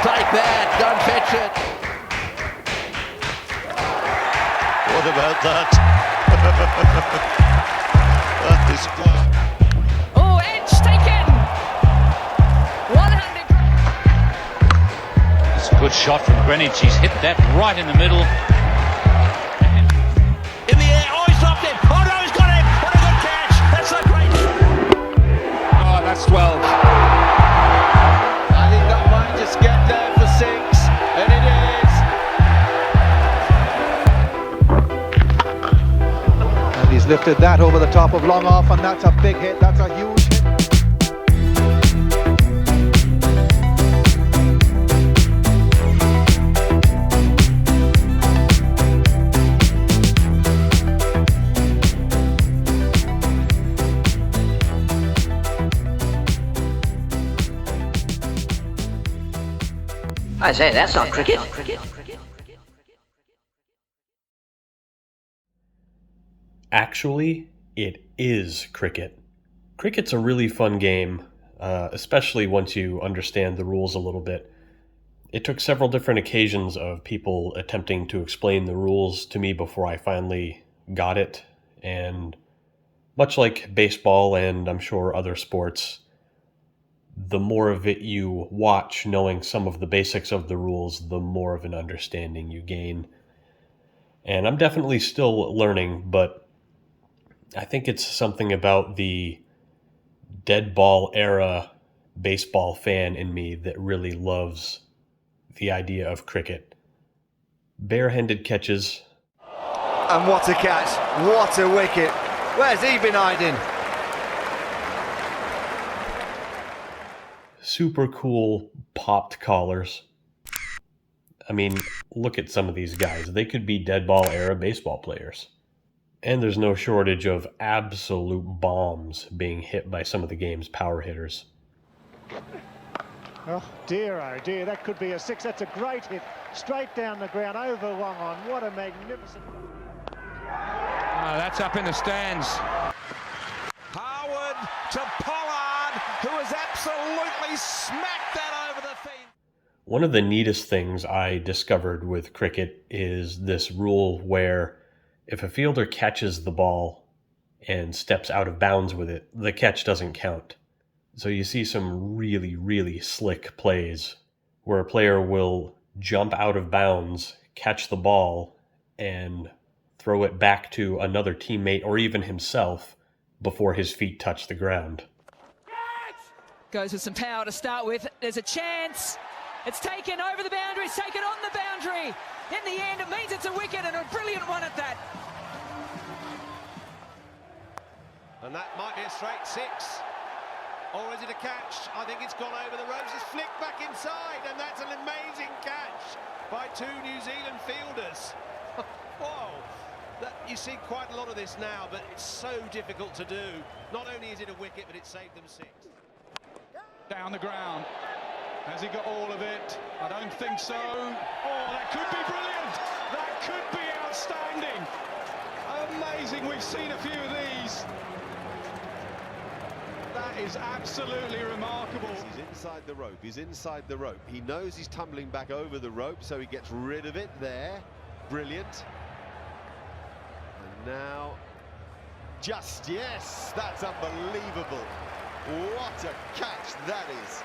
Take that, don't fetch it. What about that? That is close. Oh, edge taken. 100. It's a good shot from Greenwich. He's hit that right in the middle. In the air, oh, he's dropped it. Oh no, he's got it. What a good catch. That's so great. Oh, that's 12. I think that might just get there for 6, and it is. And he's lifted that over the top of long off, and that's a big hit. That's a huge hit. I say, that's not cricket. Actually, it is cricket. Cricket's a really fun game, especially once you understand the rules a little bit. It took several different occasions of people attempting to explain the rules to me before I finally got it, and much like baseball and I'm sure other sports, the more of it you watch, knowing some of the basics of the rules, the more of an understanding you gain. And I'm definitely still learning, but I think it's something about the dead ball era baseball fan in me that really loves the idea of cricket. Barehanded catches. And what a catch. What a wicket. Where's he been hiding? Super cool popped collars. I mean, look at some of these guys. They could be dead ball era baseball players. And there's no shortage of absolute bombs being hit by some of the game's power hitters. Oh dear, that could be a 6. That's a great hit. Straight down the ground, over long on. What a magnificent... Oh, that's up in the stands. Harwood to Pollard, who has absolutely smacked that over the fence. One of the neatest things I discovered with cricket is this rule where if a fielder catches the ball and steps out of bounds with it, the catch doesn't count. So you see some really, really slick plays where a player will jump out of bounds, catch the ball, and throw it back to another teammate or even himself before his feet touch the ground. Goes with some power to start with. There's a chance. It's taken over the boundary. It's taken on the boundary. In the end, it means it's a wicket, and a brilliant one at that. And that might be a straight 6. Or is it a catch? I think it's gone over the ropes. It's flicked back inside, and that's an amazing catch by 2 New Zealand fielders. Whoa. You see quite a lot of this now, but it's so difficult to do. Not only is it a wicket, but it saved them 6. Down the ground. Has he got all of it? I don't think so. Oh, that could be brilliant. That could be outstanding. Amazing. We've seen a few of these. That is absolutely remarkable. He's inside the rope. He's inside the rope. He knows he's tumbling back over the rope, so he gets rid of it there. Brilliant. And now, yes, that's unbelievable. What a catch that is.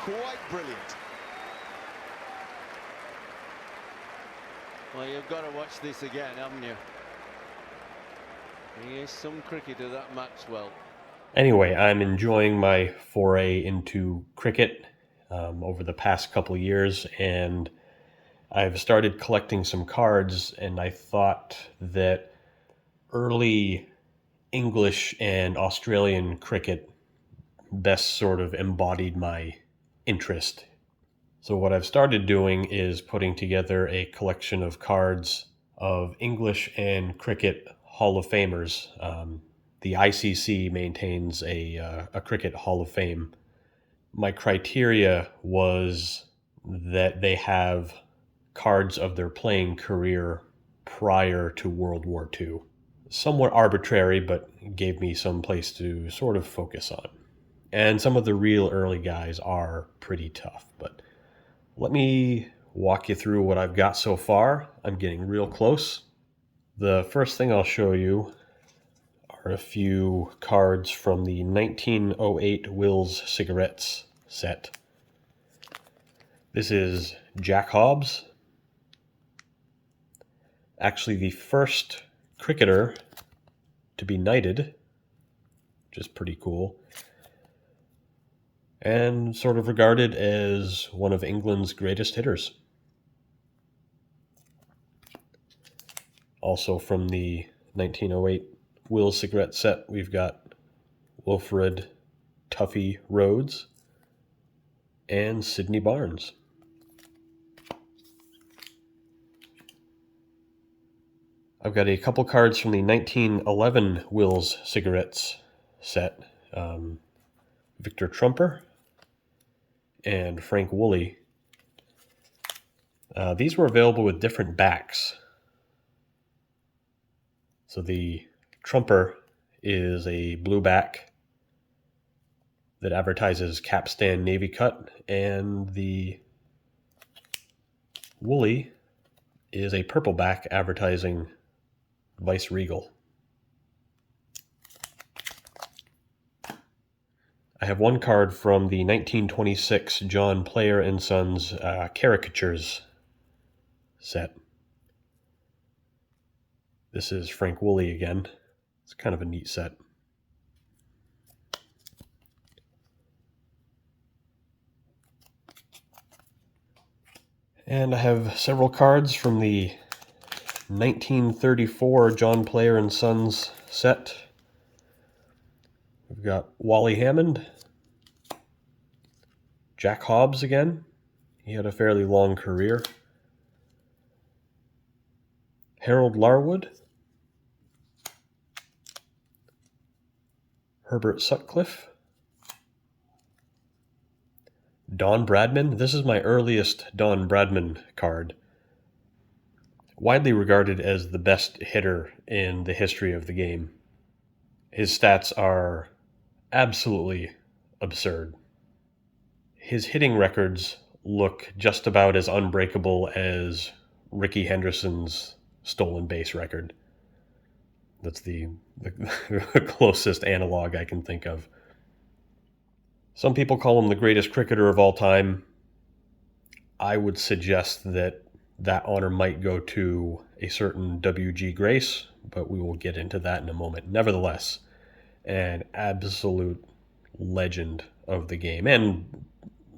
Quite brilliant. Well, you've got to watch this again, haven't you? He is some cricketer, that Maxwell. Anyway, I'm enjoying my foray into cricket over the past couple of years, and I've started collecting some cards, and I thought that early English and Australian cricket best sort of embodied my interest. So what I've started doing is putting together a collection of cards of English and cricket Hall of Famers. The ICC maintains a cricket Hall of Fame. My criteria was that they have cards of their playing career prior to World War II. Somewhat arbitrary, but gave me some place to sort of focus on. And some of the real early guys are pretty tough. But let me walk you through what I've got so far. I'm getting real close. The first thing I'll show you are a few cards from the 1908 Wills Cigarettes set. This is Jack Hobbs, actually the first cricketer to be knighted, which is pretty cool, and sort of regarded as one of England's greatest hitters. Also from the 1908 Wills cigarette set, we've got Wilfred Tuffy Rhodes and Sidney Barnes. I've got a couple cards from the 1911 Wills cigarettes set. Victor Trumper and Frank Wooley. These were available with different backs. So the Trumper is a blue back that advertises Capstan Navy Cut, and the Wooley is a purple back advertising Vice Regal. I have one card from the 1926 John Player and Sons Caricatures set. This is Frank Wooley again. It's kind of a neat set. And I have several cards from the 1934 John Player and Sons set. We've got Wally Hammond, Jack Hobbs again. He had a fairly long career. Harold Larwood, Herbert Sutcliffe, Don Bradman. This is my earliest Don Bradman card. Widely regarded as the best hitter in the history of the game. His stats are absolutely absurd. His hitting records look just about as unbreakable as Rickey Henderson's stolen base record. That's the closest analog I can think of. Some people call him the greatest cricketer of all time. I would suggest that honor might go to a certain W.G. Grace, but we will get into that in a moment. Nevertheless, an absolute legend of the game and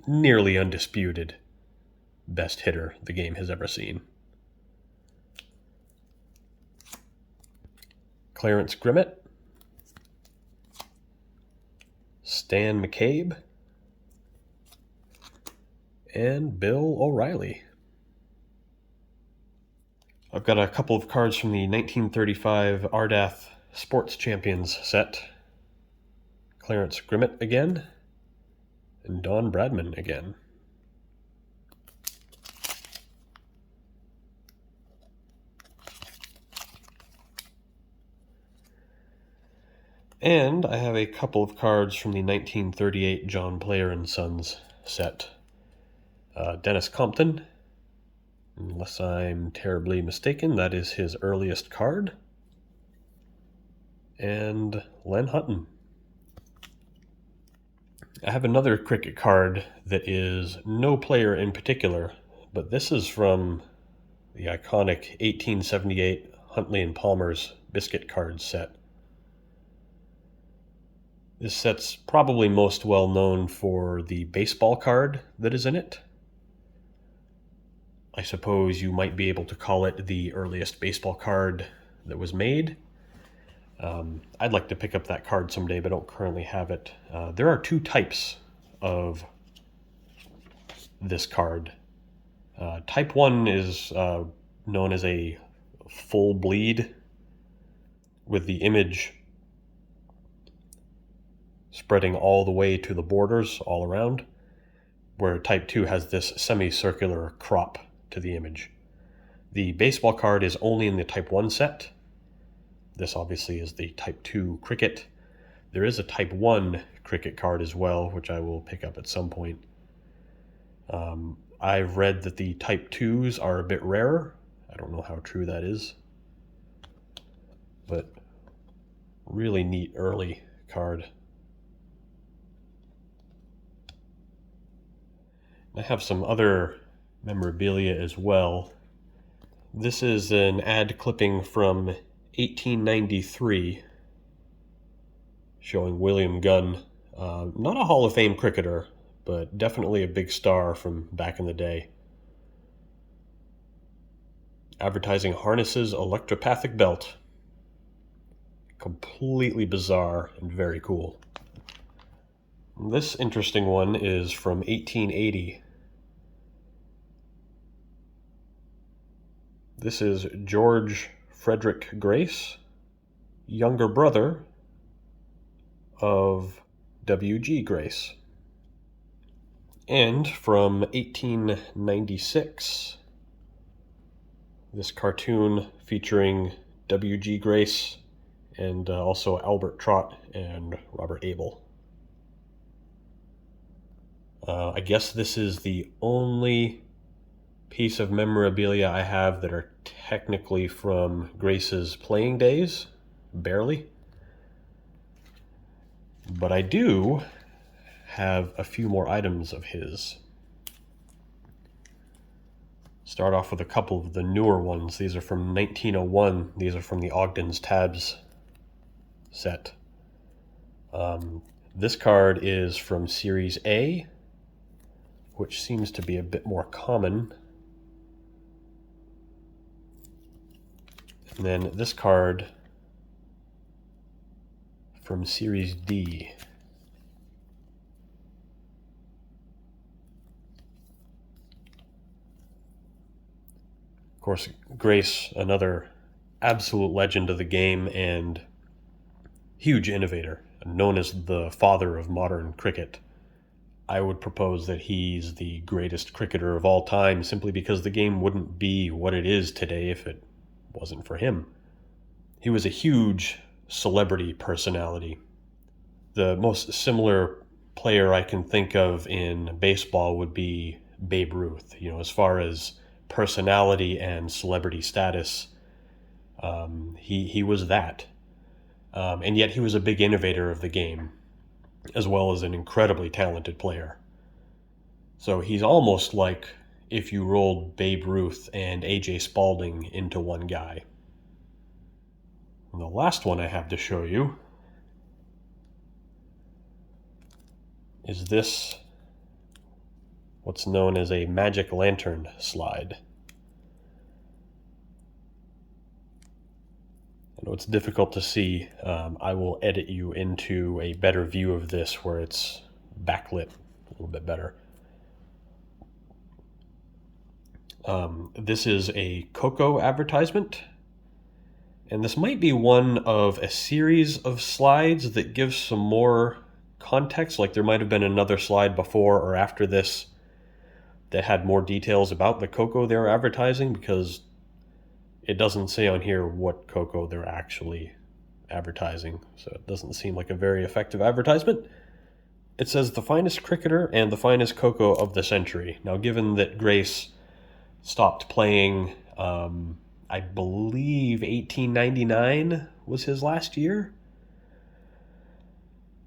nearly undisputed best hitter the game has ever seen. Clarence Grimmett, Stan McCabe, and Bill O'Reilly. I've got a couple of cards from the 1935 Ardath Sports Champions set. Clarence Grimmett again, and Don Bradman again. And I have a couple of cards from the 1938 John Player and Sons set. Dennis Compton, unless I'm terribly mistaken, that is his earliest card. And Len Hutton. I have another cricket card that is no player in particular, but this is from the iconic 1878 Huntley and Palmer's biscuit card set. This set's probably most well known for the baseball card that is in it. I suppose you might be able to call it the earliest baseball card that was made. I'd like to pick up that card someday, but don't currently have it. There are two types of this card. Type 1 is known as a full bleed, with the image spreading all the way to the borders all around, where Type 2 has this semicircular crop to the image. The baseball card is only in the Type 1 set. This obviously is the Type 2 cricket. There is a Type 1 cricket card as well, which I will pick up at some point. I've read that the Type 2s are a bit rarer. I don't know how true that is, but really neat early card. I have some other memorabilia as well. This is an ad clipping from 1893 showing William Gunn, not a Hall of Fame cricketer, but definitely a big star from back in the day. Advertising harnesses electropathic belt. Completely bizarre and very cool. This interesting one is from 1880. This is George Frederick Grace, younger brother of W.G. Grace. And from 1896, this cartoon featuring W.G. Grace and also Albert Trott and Robert Abel. I guess this is the only piece of memorabilia I have that are technically from Grace's playing days, barely. But I do have a few more items of his. Start off with a couple of the newer ones. These are from 1901. These are from the Ogden's Tabs set. This card is from Series A, which seems to be a bit more common. And then this card from Series D. Of course, Grace, another absolute legend of the game and huge innovator, known as the father of modern cricket. I would propose that he's the greatest cricketer of all time simply because the game wouldn't be what it is today if it wasn't for him. He was a huge celebrity personality. The most similar player I can think of in baseball would be Babe Ruth. You know, as far as personality and celebrity status, he was that. And yet he was a big innovator of the game, as well as an incredibly talented player. So he's almost like if you rolled Babe Ruth and A.J. Spalding into one guy. And the last one I have to show you is this, what's known as a Magic Lantern slide. I know it's difficult to see. I will edit you into a better view of this where it's backlit a little bit better. This is a Coco advertisement, and this might be one of a series of slides that gives some more context, like there might have been another slide before or after this that had more details about the Coco they were advertising, because it doesn't say on here what Coco they're actually advertising, so it doesn't seem like a very effective advertisement. It says the finest cricketer and the finest Coco of the century. Now, given that Grace stopped playing, I believe 1899 was his last year,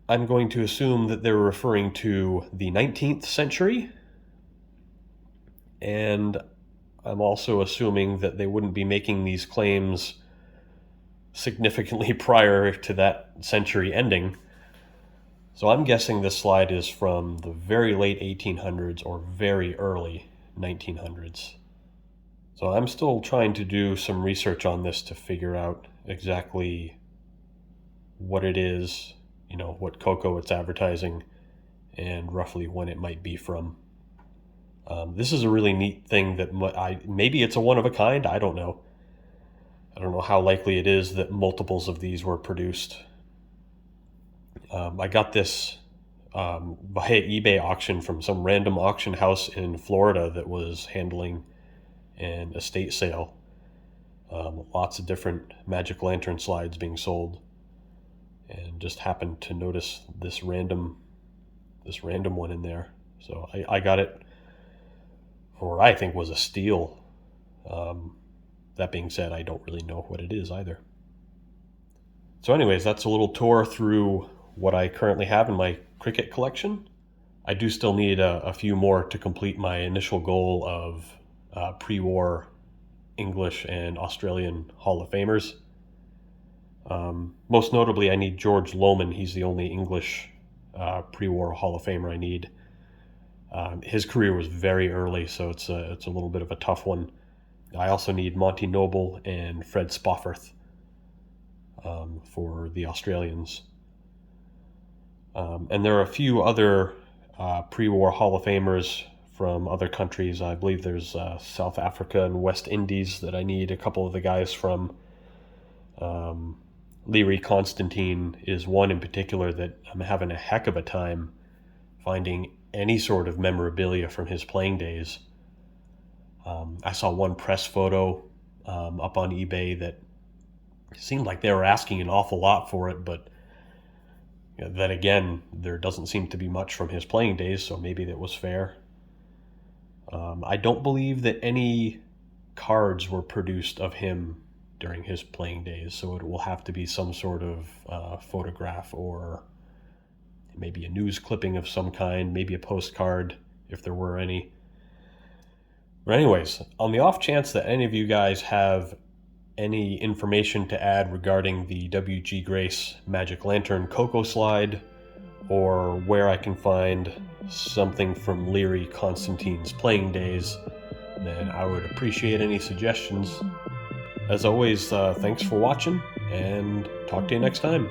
I'm going to assume that they're referring to the 19th century, and I'm also assuming that they wouldn't be making these claims significantly prior to that century ending. So I'm guessing this slide is from the very late 1800s or very early 1900s. So I'm still trying to do some research on this to figure out exactly what it is, you know, what Coco it's advertising, and roughly when it might be from. This is a really neat thing that maybe it's a one of a kind, I don't know. I don't know how likely it is that multiples of these were produced. I got this via eBay auction from some random auction house in Florida that was handling an estate sale. Lots of different Magic Lantern slides being sold. and just happened to notice this random one in there. So I got it for what I think was a steal. That being said, I don't really know what it is either. So anyways, that's a little tour through what I currently have in my cricket collection. I do still need a few more to complete my initial goal of pre-war English and Australian Hall of Famers. Most notably, I need George Lohman. He's the only English pre-war Hall of Famer I need. His career was very early, so it's a little bit of a tough one. I also need Monty Noble and Fred Spofforth for the Australians. And there are a few other pre-war Hall of Famers from other countries. I believe there's South Africa and West Indies that I need a couple of the guys from. Leery Constantine is one in particular that I'm having a heck of a time finding any sort of memorabilia from his playing days. I saw one press photo up on eBay that seemed like they were asking an awful lot for it, but then again, there doesn't seem to be much from his playing days, so maybe that was fair. I don't believe that any cards were produced of him during his playing days, so it will have to be some sort of photograph or maybe a news clipping of some kind, maybe a postcard if there were any. But anyways, on the off chance that any of you guys have any information to add regarding the W.G. Grace Magic Lantern Coco Slide, or where I can find something from Leery Constantine's playing days, then I would appreciate any suggestions. As always, thanks for watching, and talk to you next time.